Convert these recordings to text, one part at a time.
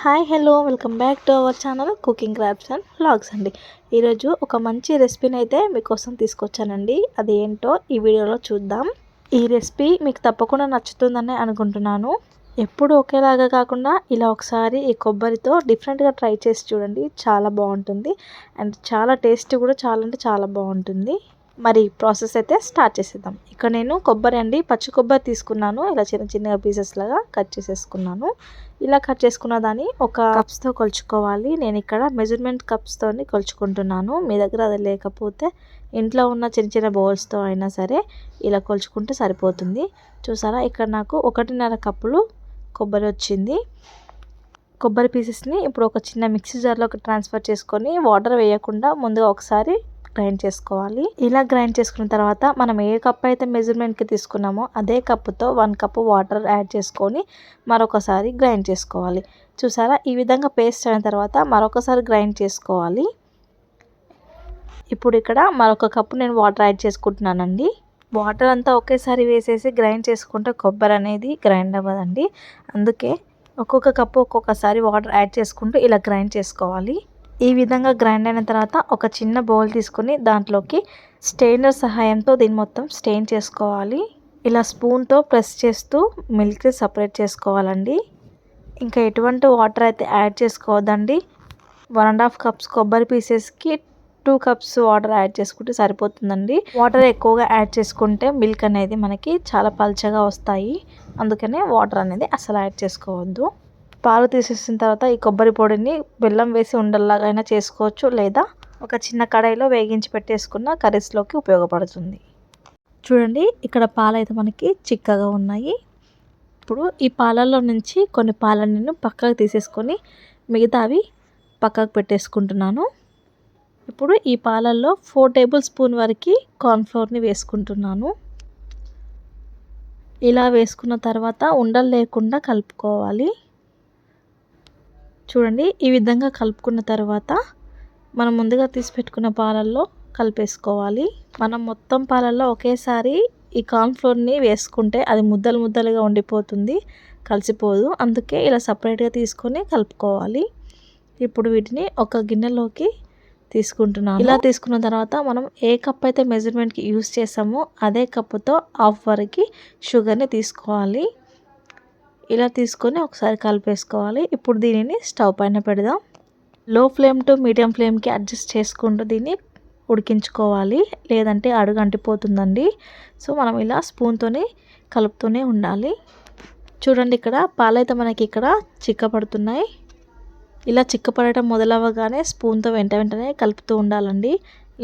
Hi hello welcome back to our channel cooking crafts and vlogs అండి. ఈరోజు ఒక మంచి రెసిపీని అయితే మీకోసం తీసుకొచ్చానండి. అది ఏంటో ఈ వీడియోలో చూద్దాం. ఈ రెసిపీ మీకు తప్పకుండా నచ్చుతుందని అనుకుంటున్నాను. ఎప్పుడు ఒకేలాగా కాకుండా ఇలా ఒకసారి ఈ కొబ్బరితో డిఫరెంట్గా ట్రై చేసి చూడండి. చాలా బాగుంటుంది అండ్ చాలా టేస్ట్ కూడా చాలా అంటే చాలా బాగుంటుంది. మరి ప్రాసెస్ అయితే స్టార్ట్ చేసేద్దాం. ఇక్కడ నేను కొబ్బరి అండి, పచ్చి కొబ్బరి తీసుకున్నాను. ఇలా చిన్న చిన్నగా పీసెస్ లాగా కట్ చేసేసుకున్నాను. ఇలా కట్ చేసుకున్న దాన్ని ఒక కప్స్తో కొలుచుకోవాలి. నేను ఇక్కడ మెజర్మెంట్ కప్స్తో కొలుచుకుంటున్నాను. మీ దగ్గర అది లేకపోతే ఇంట్లో ఉన్న చిన్న చిన్న బౌల్స్తో అయినా సరే ఇలా కొలుచుకుంటే సరిపోతుంది. చూసారా, ఇక్కడ నాకు 1.5 కప్పులు కొబ్బరి వచ్చింది. కొబ్బరి పీసెస్ని ఇప్పుడు ఒక చిన్న మిక్సీ జార్లోకి ట్రాన్స్ఫర్ చేసుకొని వాటర్ వేయకుండా ముందుగా ఒకసారి గ్రైండ్ చేసుకోవాలి. ఇలా గ్రైండ్ చేసుకున్న తర్వాత మనం ఏ కప్ అయితే మెజర్మెంట్కి తీసుకున్నామో అదే కప్పుతో 1 కప్పు వాటర్ యాడ్ చేసుకొని మరొకసారి గ్రైండ్ చేసుకోవాలి. చూసారా, ఈ విధంగా పేస్ట్ అయిన తర్వాత మరొకసారి గ్రైండ్ చేసుకోవాలి. ఇప్పుడు ఇక్కడ మరొక కప్పు నేను వాటర్ యాడ్ చేసుకుంటున్నానండి. వాటర్ అంతా ఒకేసారి వేసేసి గ్రైండ్ చేసుకుంటే కొబ్బరి అనేది గ్రైండ్ అవ్వదండి. అందుకే ఒక్కొక్క కప్పు ఒక్కొక్కసారి వాటర్ యాడ్ చేసుకుంటూ ఇలా గ్రైండ్ చేసుకోవాలి. ఈ విధంగా గ్రైండ్ అయిన తర్వాత ఒక చిన్న బౌల్ తీసుకొని దాంట్లోకి స్టెయినర్ సహాయంతో దీన్ని మొత్తం స్టెయిన్ చేసుకోవాలి. ఇలా స్పూన్తో ప్రెస్ చేస్తూ మిల్క్ సపరేట్ చేసుకోవాలండి. ఇంకా ఎటువంటి వాటర్ అయితే యాడ్ చేసుకోవద్దండి. 1.5 కప్స్ కొబ్బరి పీసెస్కి 2 కప్స్ వాటర్ యాడ్ చేసుకుంటే సరిపోతుందండి. వాటర్ ఎక్కువగా యాడ్ చేసుకుంటే మిల్క్ అనేది మనకి చాలా పల్చగా వస్తాయి. అందుకనే వాటర్ అనేది అసలు యాడ్ చేసుకోవద్దు. పాలు తీసేసిన తర్వాత ఈ కొబ్బరి పొడిని బెల్లం వేసి ఉండల్లాగా అయినా చేసుకోవచ్చు, లేదా ఒక చిన్న కడాయిలో వేగించి పెట్టేసుకున్న కర్రీస్లోకి ఉపయోగపడుతుంది. చూడండి, ఇక్కడ పాలు అయితే మనకి చిక్కగా ఉన్నాయి. ఇప్పుడు ఈ పాలల్లో నుంచి కొన్ని పాలను నేను పక్కకు తీసేసుకొని మిగతావి పక్కకు పెట్టేసుకుంటున్నాను. ఇప్పుడు ఈ పాలల్లో 4 టేబుల్ స్పూన్ వరకు కార్న్ఫ్లోర్ని వేసుకుంటున్నాను. ఇలా వేసుకున్న తర్వాత ఉండలు లేకుండా కలుపుకోవాలి. చూడండి, ఈ విధంగా కలుపుకున్న తర్వాత మనం ముందుగా తీసి పెట్టుకున్న పాలల్లో కలిపేసుకోవాలి. మనం మొత్తం పాలల్లో ఒకేసారి ఈ కార్న్ఫ్లోర్ని వేసుకుంటే అది ముద్దలు ముద్దలుగా ఉండిపోతుంది, కలిసిపోదు. అందుకే ఇలా సపరేట్గా తీసుకొని కలుపుకోవాలి. ఇప్పుడు వీటిని ఒక గిన్నెలోకి తీసుకుంటున్నాను. ఇలా తీసుకున్న తర్వాత మనం ఏ కప్ అయితే మెజర్మెంట్కి యూస్ చేసామో అదే కప్పుతో హాఫ్ వరకు షుగర్ని తీసుకోవాలి. ఇలా తీసుకొని ఒకసారి కలిపేసుకోవాలి. ఇప్పుడు దీనిని స్టవ్ పైన పెడదాం. లో ఫ్లేమ్ టు మీడియం ఫ్లేమ్కి అడ్జస్ట్ చేసుకుంటూ దీన్ని ఉడికించుకోవాలి, లేదంటే అడుగు అంటిపోతుందండి. సో మనం ఇలా స్పూన్తోనే కలుపుతూనే ఉండాలి. చూడండి, ఇక్కడ పాలైతే మనకి ఇక్కడ చిక్కపడుతున్నాయి. ఇలా చిక్కపడటం మొదలవ్వగానే స్పూన్తో వెంటనే కలుపుతూ ఉండాలండి,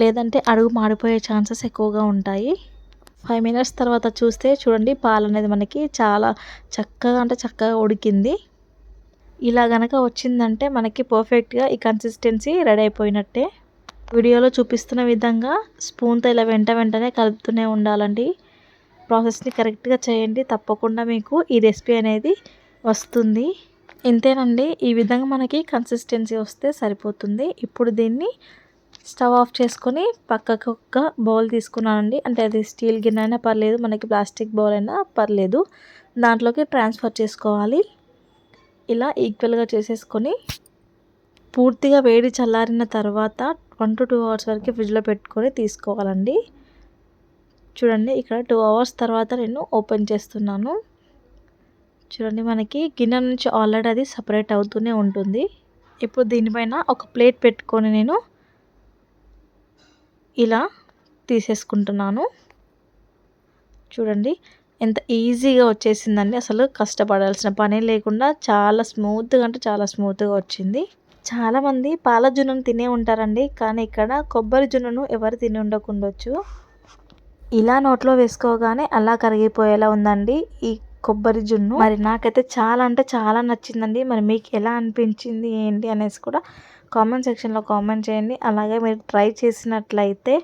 లేదంటే అడుగు మాడిపోయే ఛాన్సెస్ ఎక్కువగా ఉంటాయి. 5 మినిట్స్ తర్వాత చూస్తే చూడండి, పాలు అనేది మనకి చాలా చక్కగా ఉడికింది. ఇలా గనక వచ్చిందంటే మనకి పర్ఫెక్ట్గా ఈ కన్సిస్టెన్సీ రెడీ అయిపోయినట్టే. వీడియోలో చూపిస్తున్న విధంగా స్పూన్తో ఇలా వెంటనే కలుపుతూనే ఉండాలండి. ప్రాసెస్ని కరెక్ట్గా చేయండి, తప్పకుండా మీకు ఈ రెసిపీ అనేది వస్తుంది. ఇంతేనండి, ఈ విధంగా మనకి కన్సిస్టెన్సీ వస్తే సరిపోతుంది. ఇప్పుడు దీన్ని స్టవ్ ఆఫ్ చేసుకొని పక్కకు ఒక బౌల్ తీసుకున్నానండి. అంటే అది స్టీల్ గిన్నె అయినా పర్లేదు, మనకి ప్లాస్టిక్ బౌల్ అయినా పర్లేదు. దాంట్లోకి ట్రాన్స్ఫర్ చేసుకోవాలి. ఇలా ఈక్వల్గా చేసేసుకొని పూర్తిగా వేడి చల్లారిన తర్వాత 1 to 2 అవర్స్ వరకు ఫ్రిడ్జ్లో పెట్టుకొని తీసుకోవాలండి. చూడండి, ఇక్కడ 2 అవర్స్ తర్వాత నేను ఓపెన్ చేస్తున్నాను. చూడండి, మనకి గిన్నె నుంచి ఆల్రెడీ అది సపరేట్ అవుతూనే ఉంటుంది. ఇప్పుడు దీనిపైన ఒక ప్లేట్ పెట్టుకొని నేను ఇలా తీసేసుకుంటున్నాను. చూడండి, ఎంత ఈజీగా వచ్చేసిందండి. అసలు కష్టపడాల్సిన పని లేకుండా చాలా స్మూత్గా అంటే చాలా స్మూత్గా వచ్చింది. చాలామంది పాల జున్నును తినే ఉంటారండి, కానీ ఇక్కడ కొబ్బరి జున్నును ఎవరు తిని ఉండకుండొచ్చు. ఇలా నోట్లో వేసుకోగానే అలా కరిగిపోయేలా ఉందండి ఈ కొబ్బరి జున్ను. మరి నాకైతే చాలా అంటే చాలా నచ్చిందండి. మరి మీకు ఎలా అనిపించింది ఏంటి అనేసి కూడా కామెంట్ సెక్షన్లో కామెంట్ చేయండి. అలాగే మీరు ట్రై చేసినట్లయితే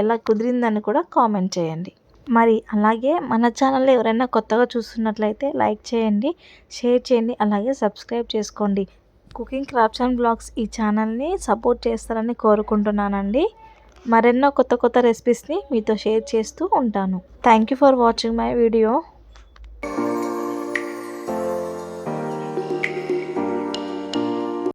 ఎలా కుదిరిందని కూడా కామెంట్ చేయండి. మరి అలాగే మన ఛానల్లో ఎవరైనా కొత్తగా చూస్తున్నట్లయితే లైక్ చేయండి, షేర్ చేయండి, అలాగే సబ్స్క్రైబ్ చేసుకోండి. కుకింగ్ క్రాఫ్ట్స్ అండ్ బ్లాగ్స్ ఈ ఛానల్ని సపోర్ట్ చేస్తారని కోరుకుంటున్నానండి. మరెన్నో కొత్త కొత్త రెసిపీస్ని మీతో షేర్ చేస్తూ ఉంటాను. Thank you for watching my video.